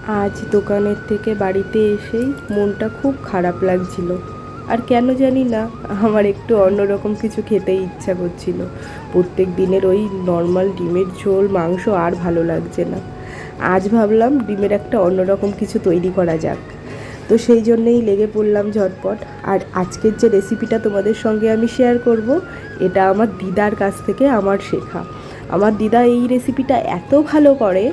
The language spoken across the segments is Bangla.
আজ দোকানের থেকে বাড়িতে এসেই মনটা খুব খারাপ লাগছিল। আর কেন জানি না, আমার একটু অন্যরকম কিছু খেতেই ইচ্ছা করছিল। প্রত্যেক দিনের ওই নর্মাল ডিমের ঝোল মাংস আর ভালো লাগছে না। আজ ভাবলাম ডিমের একটা অন্যরকম কিছু তৈরি করা যাক। তো সেই জন্যেই লেগে পড়লাম ঝটপট। আর আজকের যে রেসিপিটা তোমাদের সঙ্গে আমি শেয়ার করব, এটা আমার দিদার কাছ থেকে আমার শেখা। আমার দিদা এই রেসিপিটা এত ভালো করে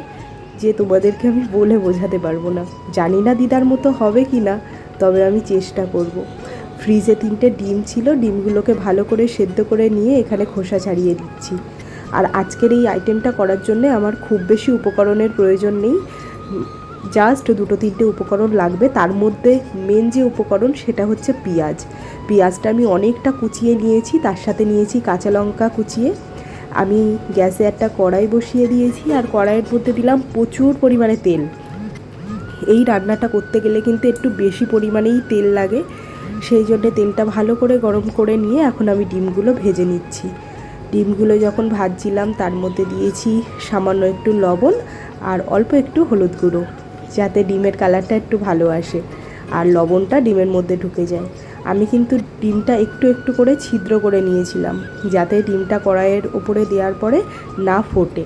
যে তোমাদেরকে আমি বলে বোঝাতে পারবো না। জানি না দিদার মতো হবে কি না, তবে আমি চেষ্টা করব। ফ্রিজে 3টে ডিম ছিল, ডিমগুলোকে ভালো করে সেদ্ধ করে নিয়ে এখানে খোসা ছাড়িয়ে দিচ্ছি। আর আজকের এই আইটেমটা করার জন্যে আমার খুব বেশি উপকরণের প্রয়োজন নেই, জাস্ট 2-3টে উপকরণ লাগবে। তার মধ্যে মেন যে উপকরণ সেটা হচ্ছে পেঁয়াজ। পেঁয়াজটা আমি অনেকটা কুচিয়ে নিয়েছি, তার সাথে নিয়েছি কাঁচা লঙ্কা কুচিয়ে। আমি গ্যাসে একটা কড়াই বসিয়ে দিয়েছি, আর কড়াইয়ের মধ্যে দিলাম প্রচুর পরিমাণে তেল। এই রান্নাটা করতে গেলে কিন্তু একটু বেশি পরিমাণেই তেল লাগে, সেই জন্যে তেলটা ভালো করে গরম করে নিয়ে এখন আমি ডিমগুলো ভেজে নিচ্ছি। ডিমগুলো যখন ভাজছিলাম তার মধ্যে দিয়েছি সামান্য একটু লবণ আর অল্প একটু হলুদ গুঁড়ো, যাতে ডিমের কালারটা একটু ভালো আসে আর লবণটা ডিমের মধ্যে ঢুকে যায়। আমি কিন্তু ডিমটা একটু একটু করে ছিদ্র করে নিয়েছিলাম, যাতে ডিমটা কড়াইয়ের উপরে দেওয়ার পরে না ফোটে।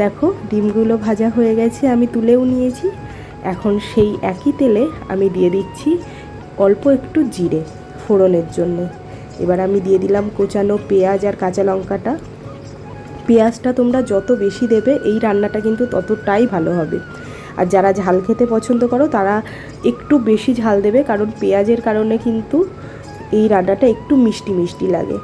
দেখো ডিমগুলো ভাজা হয়ে গেছে, আমি তুলেও নিয়েছি। এখন সেই একই তেলে আমি দিয়ে দিচ্ছি অল্প একটু জিরে ফোড়নের জন্য। এবার আমি দিয়ে দিলাম কোচানো পেঁয়াজ আর কাঁচা লঙ্কাটা। পেঁয়াজটা তোমরা যত বেশি দেবে এই রান্নাটা কিন্তু ততটাই ভালো হবে। আর যারা ঝাল খেতে পছন্দ করো তারা একটু বেশি ঝাল দেবে, কারণ পেঁয়াজের কারণে কিন্তু এই রান্নাটা একটু মিষ্টি মিষ্টি লাগে।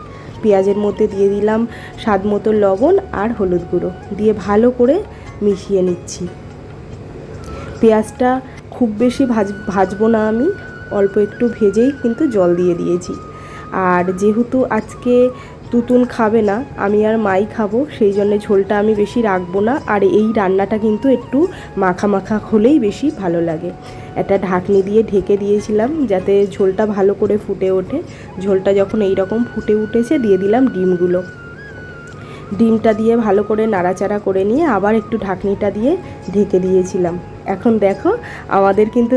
পেঁয়াজের মধ্যে দিয়ে দিলাম স্বাদ মতো লবণ আর হলুদ গুঁড়ো, দিয়ে ভালো করে মিশিয়ে নিচ্ছি। পেঁয়াজটা খুব বেশি ভাজবো না, আমি অল্প একটু ভেজেই কিন্তু জল দিয়ে দিয়েছি। আর যেহেতু আজকে তুতুন খাবে না, আমি আর মাই খাবো, সেই জন্যে ঝোলটা আমি বেশি রাখবো না। আর এই রান্নাটা কিন্তু একটু মাখা মাখা হলেই বেশি ভালো লাগে। একটা ঢাকনি দিয়ে ঢেকে দিয়েছিলাম যাতে ঝোলটা ভালো করে ফুটে ওঠে। ঝোলটা যখন এই রকম ফুটে উঠেছে দিয়ে দিলাম ডিমগুলো। ডিমটা দিয়ে ভালো করে নাড়াচাড়া করে নিয়ে আবার একটু ঢাকনিটা দিয়ে ঢেকে দিয়েছিলাম। এখন দেখো আমাদের কিন্তু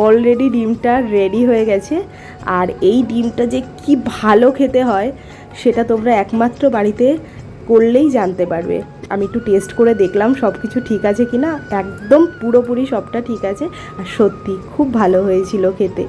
অলরেডি ডিমটা রেডি হয়ে গেছে। আর এই ডিমটা যে কি ভালো খেতে হয় সেটা তোমরা একমাত্র বাড়িতে করলেই জানতে পারবে। আমি একটু টেস্ট করে দেখলাম সব কিছু ঠিক আছে কি না, একদম পুরোপুরি সবটা ঠিক আছে। আর সত্যি খুব ভালো হয়েছিল খেতে।